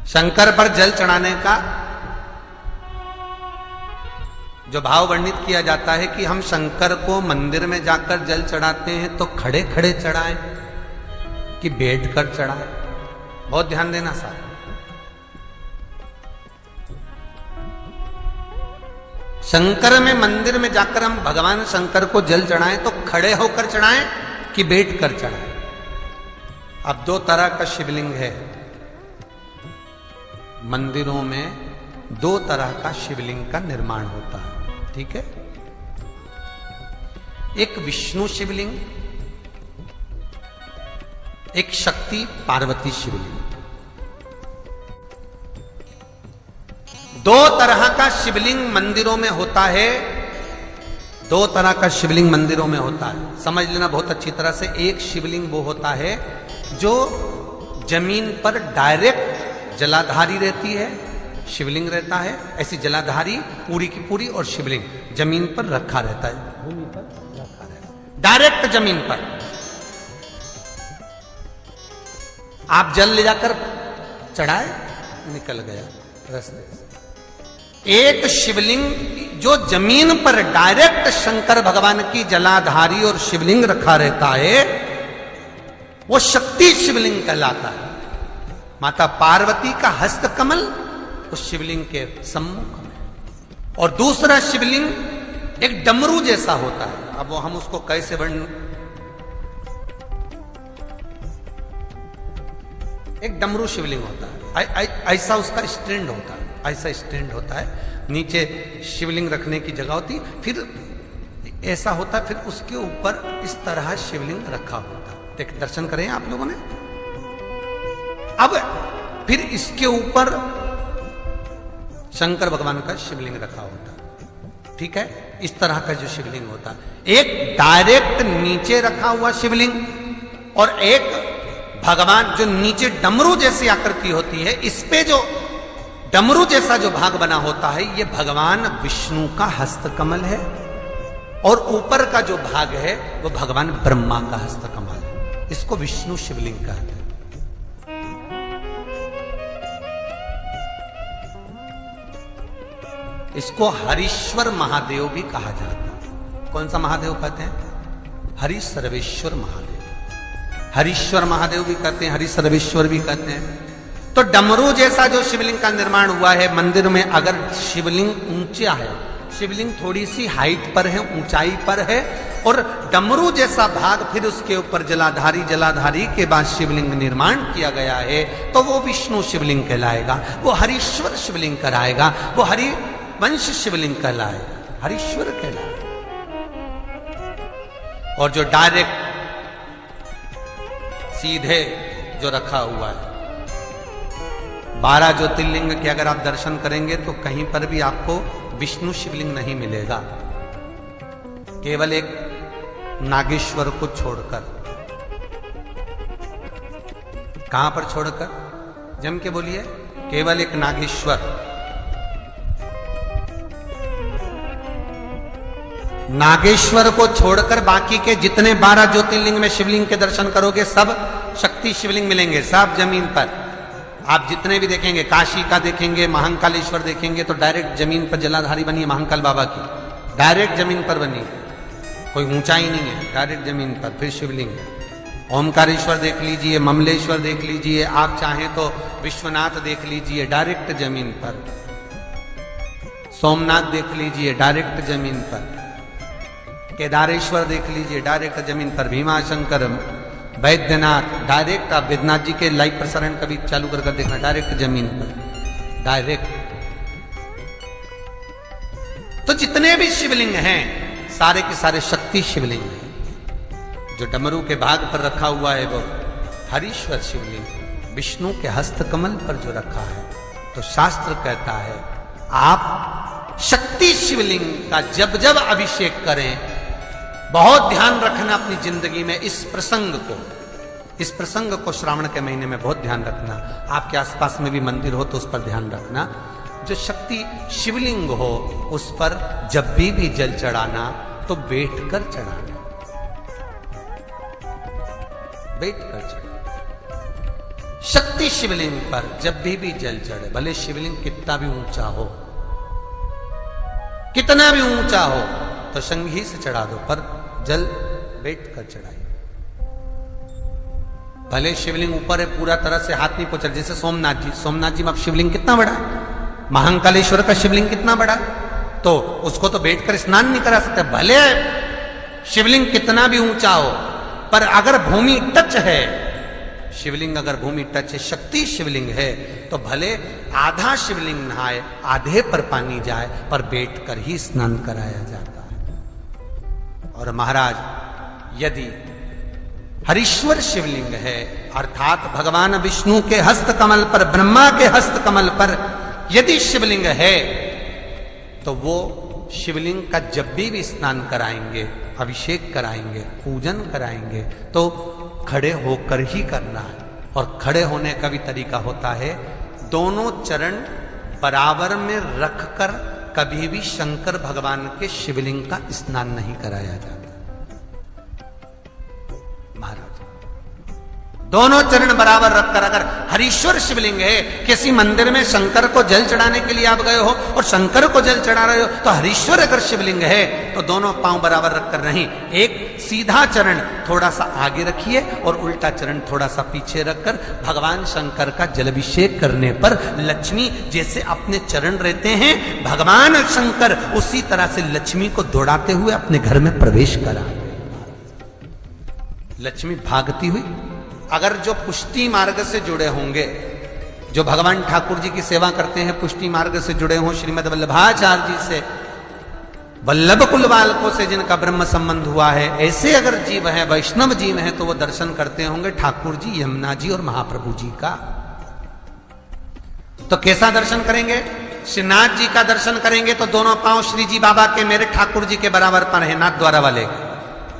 शंकर पर जल चढ़ाने का जो भाव वर्णित किया जाता है कि हम शंकर को मंदिर में जाकर जल चढ़ाते हैं तो खड़े खड़े चढ़ाएं कि बैठ कर चढ़ाएं। बहुत ध्यान देना साहब। शंकर में मंदिर में जाकर हम भगवान शंकर को जल चढ़ाएं तो खड़े होकर चढ़ाएं कि बैठ कर चढ़ाएं। अब दो तरह का शिवलिंग है मंदिरों में, दो तरह का शिवलिंग का निर्माण होता है, ठीक है। एक विष्णु शिवलिंग, एक शक्ति पार्वती शिवलिंग। दो तरह का शिवलिंग मंदिरों में होता है, दो तरह का शिवलिंग मंदिरों में होता है, समझ लेना बहुत अच्छी तरह से। एक शिवलिंग वो होता है जो जमीन पर डायरेक्ट जलाधारी रहती है, शिवलिंग रहता है, ऐसी जलाधारी पूरी की पूरी, और शिवलिंग जमीन पर रखा रहता है, भूमि पर रखा रहता है, डायरेक्ट जमीन पर। आप जल ले जाकर चढ़ाए, निकल गया रास्ते से। एक शिवलिंग जो जमीन पर डायरेक्ट शंकर भगवान की जलाधारी और शिवलिंग रखा रहता है, वो शक्ति शिवलिंग कहलाता है। माता पार्वती का हस्त कमल उस शिवलिंग के सम्मुख में। और दूसरा शिवलिंग एक डमरू जैसा होता है। अब वो हम उसको कैसे वर्णन, एक डमरू शिवलिंग होता है, ऐसा उसका स्टैंड होता है, ऐसा स्टैंड होता है, नीचे शिवलिंग रखने की जगह होती, फिर ऐसा होता है, फिर उसके ऊपर इस तरह शिवलिंग रखा होता है। देख, दर्शन करें आप लोगों ने। अब फिर इसके ऊपर शंकर भगवान का शिवलिंग रखा होता है, ठीक है। इस तरह का जो शिवलिंग होता है, एक डायरेक्ट नीचे रखा हुआ शिवलिंग और एक भगवान जो नीचे डमरू जैसी आकृति होती है, इस पे जो डमरू जैसा जो भाग बना होता है, ये भगवान विष्णु का हस्तकमल है, और ऊपर का जो भाग है वो भगवान ब्रह्मा का हस्तकमल है। इसको विष्णु शिवलिंग कहते हैं। इसको हरीश्वर महादेव भी कहा जाता है। कौन सा महादेव कहते हैं? हरि सर्वेश्वर महादेव। हरीश्वर महादेव भी कहते हैं, हरि सर्वेश्वर भी कहते हैं। तो डमरू जैसा जो शिवलिंग का निर्माण हुआ है मंदिर में, अगर शिवलिंग ऊंचा है, शिवलिंग थोड़ी सी हाइट पर है, ऊंचाई पर है, और डमरू जैसा भाग फिर उसके ऊपर जलाधारी के बाद शिवलिंग निर्माण किया गया है, तो वो विष्णु शिवलिंग कहलाएगा, वो हरीश्वर शिवलिंग कहलाएगा, वो हरि वंश शिवलिंग कहलाएगा, हरीश्वर कहलाएगा। और जो डायरेक्ट सीधे जो रखा हुआ है, 12 ज्योतिर्लिंग के अगर आप दर्शन करेंगे तो कहीं पर भी आपको विष्णु शिवलिंग नहीं मिलेगा, केवल एक नागेश्वर को छोड़कर। कहां पर छोड़कर? जम के बोलिए। केवल एक नागेश्वर, नागेश्वर को छोड़कर बाकी के जितने 12 ज्योतिर्लिंग में शिवलिंग के दर्शन करोगे सब शक्ति शिवलिंग मिलेंगे, सब जमीन पर। आप जितने भी देखेंगे, काशी का देखेंगे, महाकालेश्वर देखेंगे, तो डायरेक्ट जमीन पर जलाधारी बनी है महाकाल बाबा की, डायरेक्ट जमीन पर बनी, कोई ऊंचाई नहीं है, डायरेक्ट जमीन पर फिर शिवलिंग है। ओमकारेश्वर देख लीजिए, ममलेश्वर देख लीजिए, आप चाहें तो विश्वनाथ देख लीजिए, डायरेक्ट जमीन पर। सोमनाथ देख लीजिए, डायरेक्ट जमीन पर। केदारेश्वर देख लीजिए, डायरेक्ट जमीन पर। भीमाशंकर, वैद्यनाथ, डायरेक्ट। आप वैद्यनाथ जी के लाइव प्रसारण कभी चालू कर देखना, डायरेक्ट जमीन पर, डायरेक्ट। तो जितने भी शिवलिंग हैं सारे के सारे शक्ति शिवलिंग हैं। जो डमरू के भाग पर रखा हुआ है वो हरीश्वर शिवलिंग, विष्णु के हस्तकमल पर जो रखा है, तो शास्त्र कहता है आप शक्ति शिवलिंग का जब जब अभिषेक करें, बहुत ध्यान रखना अपनी जिंदगी में इस प्रसंग को श्रावण के महीने में बहुत ध्यान रखना। आपके आसपास में भी मंदिर हो तो उस पर ध्यान रखना। जो शक्ति शिवलिंग हो उस पर जब भी जल चढ़ाना तो बैठकर चढ़ाना, बैठकर चढ़ाना। शक्ति शिवलिंग पर जब भी जल चढ़े, भले शिवलिंग कितना भी ऊंचा हो, कितना भी ऊंचा हो, तो शंघी से चढ़ा दो, पर जल बैठ कर चढ़ाइए। भले शिवलिंग ऊपर है, पूरा तरह से हाथ नहीं पहुंचा। जैसे सोमनाथ जी में अब शिवलिंग कितना बड़ा है, महाकालेश्वर का शिवलिंग कितना बड़ा है, तो उसको तो बैठकर स्नान नहीं करा सकते। भले शिवलिंग कितना भी ऊंचा हो, पर अगर भूमि टच है, शिवलिंग अगर भूमि टच है, शक्ति शिवलिंग है, तो भले आधा शिवलिंग नहाए, आधे पर पानी जाए, पर बैठकर ही स्नान कराया जाता है। और महाराज यदि हरीश्वर शिवलिंग है, अर्थात भगवान विष्णु के हस्त कमल पर, ब्रह्मा के हस्त कमल पर यदि शिवलिंग है, तो वो शिवलिंग का जब भी स्नान कराएंगे, अभिषेक कराएंगे, पूजन कराएंगे, तो खड़े होकर ही करना है। और खड़े होने का भी तरीका होता है, दोनों चरण बराबर में रखकर कभी भी शंकर भगवान के शिवलिंग का स्नान नहीं कराया जाता। महाराज दोनों चरण बराबर रखकर, अगर हरीश्वर शिवलिंग है, किसी मंदिर में शंकर को जल चढ़ाने के लिए आप गए हो और शंकर को जल चढ़ा रहे हो, तो हरीश्वर अगर शिवलिंग है तो दोनों पांव बराबर रखकर नहीं, एक सीधा चरण थोड़ा सा आगे रखिए और उल्टा चरण थोड़ा सा पीछे रखकर भगवान शंकर का जलाभिषेक करने पर लक्ष्मी जैसे अपने चरण रहते हैं, भगवान शंकर उसी तरह से लक्ष्मी को दौड़ाते हुए अपने घर में प्रवेश करा। लक्ष्मी भागती हुई, अगर जो पुष्टि मार्ग से जुड़े होंगे, जो भगवान ठाकुर जी की सेवा करते हैं, पुष्टि मार्ग से जुड़े हों, श्रीमद वल्लभाचार्य जी से, वल्लभ कुल बालकों से जिनका ब्रह्म संबंध हुआ है, ऐसे अगर जीव हैं, वैष्णव जीव हैं, तो वो दर्शन करते होंगे ठाकुर जी, यमुना जी और महाप्रभु जी का। तो कैसा दर्शन करेंगे? श्रीनाथ जी का दर्शन करेंगे तो दोनों पांव श्री जी बाबा के, मेरे ठाकुर जी के बराबर पर है, नाथ द्वारा वाले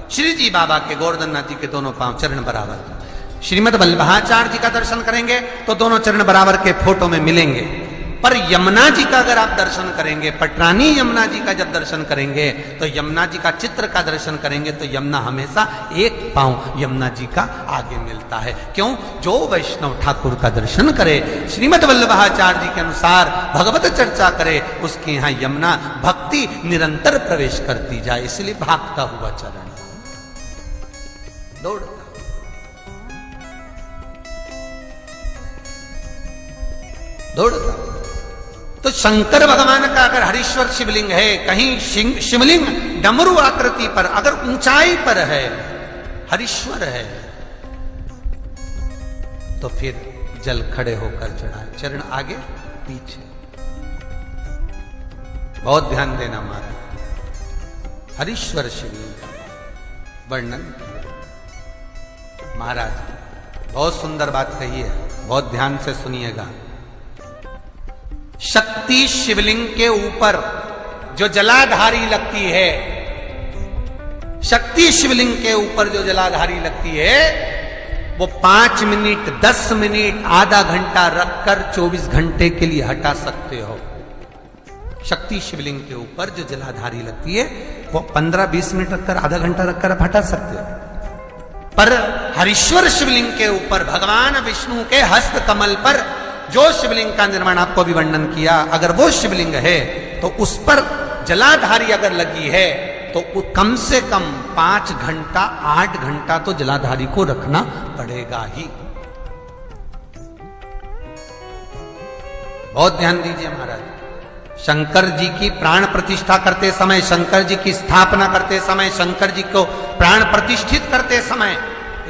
श्री जी बाबा के, गोवर्धन नाथ जी के दोनों पांव चरण बराबर। श्रीमद वल्लभाचार्य जी का दर्शन करेंगे तो दोनों चरण बराबर के फोटो में मिलेंगे। पर यमुना जी का अगर आप दर्शन करेंगे, पटरानी यमुना जी का जब दर्शन करेंगे, तो यमुना जी का चित्र का दर्शन करेंगे, तो यमुना हमेशा एक पांव यमुना जी का आगे मिलता है। क्यों? जो वैष्णव ठाकुर का दर्शन करे, श्रीमद वल्लभाचार्य जी के अनुसार भगवत चर्चा करे, उसके यहां यमुना भक्ति निरंतर प्रवेश करती जाए, इसलिए भागता हुआ चरण, दौड़ता। तो शंकर भगवान का अगर हरीश्वर शिवलिंग है, कहीं शिवलिंग डमरू आकृति पर, अगर ऊंचाई पर है, हरीश्वर है, तो फिर जल खड़े होकर चढ़ाए, चरण आगे पीछे। बहुत ध्यान देना महाराज, हरीश्वर शिवलिंग का वर्णन महाराज बहुत सुंदर बात कही है, बहुत ध्यान से सुनिएगा। शक्ति शिवलिंग के ऊपर जो जलाधारी लगती है, शक्ति शिवलिंग के ऊपर जो जलाधारी लगती है, वो 5 मिनट, 10 मिनट, आधा घंटा रखकर 24 घंटे के लिए हटा सकते हो। शक्ति शिवलिंग के ऊपर जो जलाधारी लगती है, वो 15-20 मिनट रखकर, आधा घंटा रखकर आप हटा सकते हो। पर हरीश्वर शिवलिंग के ऊपर भगवान विष्णु के हस्त कमल पर जो शिवलिंग का निर्माण आपको भी वर्णन किया, अगर वो शिवलिंग है तो उस पर जलाधारी अगर लगी है, तो कम से कम 5 घंटा, 8 घंटा तो जलाधारी को रखना पड़ेगा ही। बहुत ध्यान दीजिए महाराज। शंकर जी की प्राण प्रतिष्ठा करते समय, शंकर जी की स्थापना करते समय, शंकर जी को प्राण प्रतिष्ठित करते समय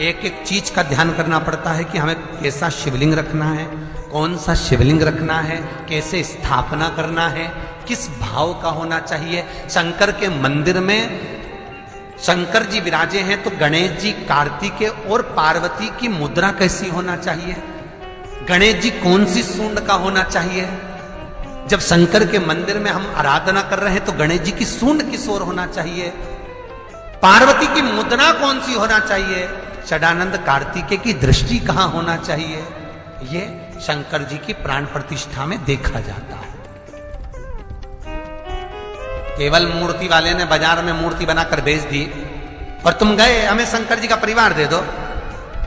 एक एक चीज का ध्यान करना पड़ता है कि हमें कैसा शिवलिंग रखना है, कौन सा शिवलिंग रखना है, कैसे स्थापना करना है, किस भाव का होना चाहिए। शंकर के मंदिर में शंकर जी विराजे हैं, तो गणेश जी, कार्तिकेय और पार्वती की मुद्रा कैसी होना चाहिए, गणेश जी कौन सी सूंड का होना चाहिए। जब शंकर के मंदिर में हम आराधना कर रहे हैं तो गणेश जी की सूंड किस ओर होना चाहिए, पार्वती की मुद्रा कौन सी होना चाहिए, षडानंद कार्तिकेय की दृष्टि कहां होना चाहिए, ये शंकर जी की प्राण प्रतिष्ठा में देखा जाता है। केवल मूर्ति वाले ने बाजार में मूर्ति बनाकर बेच दी और तुम गए हमें शंकर जी का परिवार दे दो,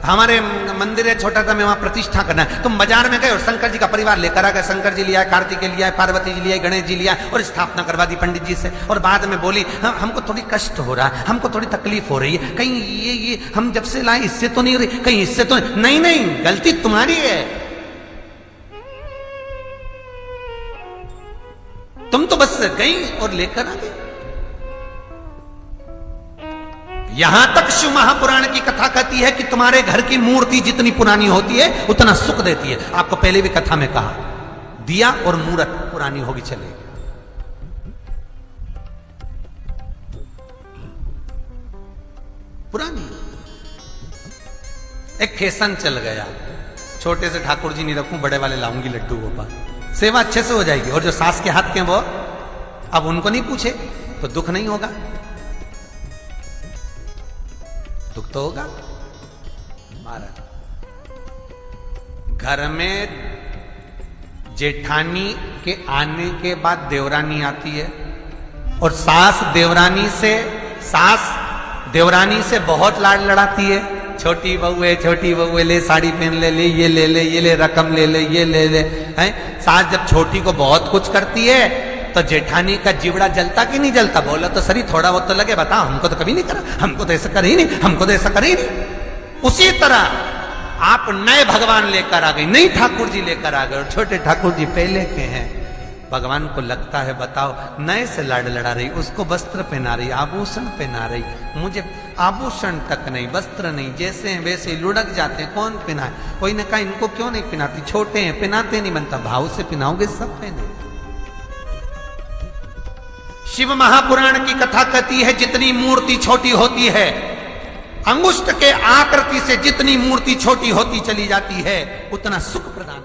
हमारे मंदिर है छोटा सा, मैं वहां प्रतिष्ठा करना है। तुम बाजार में गए और शंकर जी का परिवार लेकर आ गए, शंकर जी लिया, कार्तिकेय लिया, पार्वती जी लिया, गणेश जी लिया और स्थापना करवा दी पंडित जी से। और बाद में बोली हमको थोड़ी कष्ट हो रहा है, हमको थोड़ी तकलीफ हो रही है, कहीं ये हम जब से लाए इससे तो नहीं हो रही, कहीं इससे तो नहीं। नहीं, गलती तुम्हारी है। तुम तो बस गई और लेकर आ गई। यहां तक शिव महापुराण की कथा कहती है कि तुम्हारे घर की मूर्ति जितनी पुरानी होती है उतना सुख देती है। आपको पहले भी कथा में कहा, दिया और मूर्त पुरानी होगी चलेगी। पुरानी एक फैशन चल गया, छोटे से ठाकुर जी नहीं रखूं, बड़े वाले लाऊंगी लड्डू गोपाल, सेवा अच्छे से हो जाएगी। और जो सास के हाथ के वो अब उनको नहीं पूछे तो दुख नहीं होगा, दुख तो होगा। महाराज घर में जेठानी के आने के बाद देवरानी आती है और सास देवरानी से बहुत लाड लड़ाती है। छोटी बहू है, ले साड़ी पहन ले, ये ले रकम ले, ये ले हैं। सास जब छोटी को बहुत कुछ करती है तो जेठानी का जीवड़ा जलता कि नहीं जलता? बोला तो सही, थोड़ा बहुत तो लगे, बताओ हमको तो कभी नहीं करा, हमको तो ऐसा कर ही नहीं, हमको तो ऐसा कर ही नहीं। उसी तरह आप नए भगवान लेकर आ गए, नई ठाकुर जी लेकर आ गए और छोटे ठाकुर जी पहले के हैं। भगवान को लगता है बताओ नए से लाड लड़ा रही, उसको वस्त्र पहना रही, आभूषण पहना रही, मुझे आभूषण तक नहीं, वस्त्र नहीं, जैसे हैं वैसे लुढ़क जाते हैं, कौन पहनाए? कोई ने कहा इनको क्यों नहीं पहनाती, छोटे हैं पहनाते नहीं, बनता भाव से पहनाओगे सब पहने। शिव महापुराण की कथा कहती है जितनी मूर्ति छोटी होती है, अंगुष्ठ के आकृति से जितनी मूर्ति छोटी होती चली जाती है, उतना सुख प्रदान